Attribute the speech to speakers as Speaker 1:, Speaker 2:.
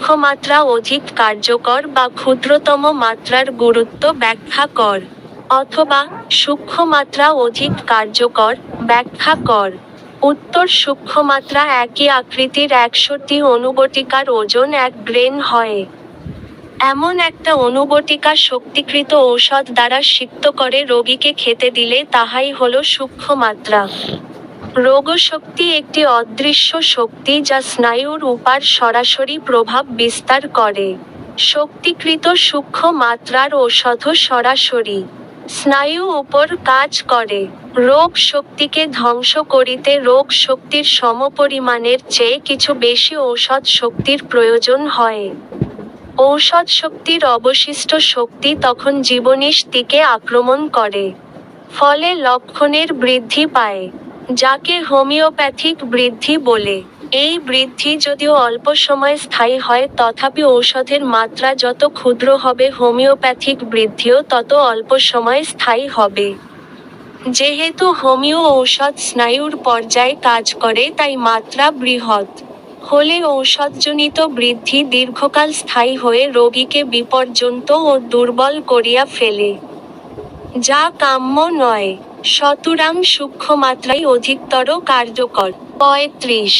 Speaker 1: সূক্ষ্ম মাত্রা অধিক কার্যকর বা ক্ষুদ্রতম মাত্রার গুরুত্ব ব্যাখ্যা কর। অথবা সূক্ষ্ম মাত্রা অধিক কার্যকর, ব্যাখ্যা কর। উত্তর: সূক্ষ্মমাত্রা একই আকৃতির 100টি অণুবটিকার ওজন 1 গ্রেন হয়। এমন একটা অণুবটিকা শক্তিকৃত ঔষধ দ্বারা সিক্ত করে রোগীকে খেতে দিলে তাহাই হল সূক্ষ্মমাত্রা। রোগশক্তি একটি অদৃশ্য শক্তি যা স্নায়ুর উপর সরাসরি প্রভাব বিস্তার করে। শক্তিকৃত সূক্ষ্ম মাত্রার ঔষধও সরাসরি স্নায়ু উপর কাজ করে। রোগ শক্তিকে ধ্বংস করিতে রোগ শক্তির সমপরিমাণের চেয়ে কিছু বেশি ঔষধ শক্তির প্রয়োজন হয়। ঔষধ শক্তির অবশিষ্ট শক্তি তখন জীবনীশক্তিকে আক্রমণ করে। ফলে লক্ষণের বৃদ্ধি পায়, যাকে হোমিওপ্যাথিক বৃদ্ধি বলে। এই বৃদ্ধি যদিও অল্প সময় স্থায়ী হয়, তথাপি ঔষধের মাত্রা যত ক্ষুদ্র হবে হোমিওপ্যাথিক বৃদ্ধিও তত অল্প সময় স্থায়ী হবে। যেহেতু হোমিও ঔষধ স্নায়ুর পর্যায়ে কাজ করে, তাই মাত্রা বৃহৎ হলে ঔষধজনিত বৃদ্ধি দীর্ঘকাল স্থায়ী হয়ে রোগীকে বিপর্যন্ত ও দুর্বল করিয়া ফেলে, যা কাম্য নয়। সুতরাং সূক্ষ্মমাত্রাই অধিকতর কার্যকর। 35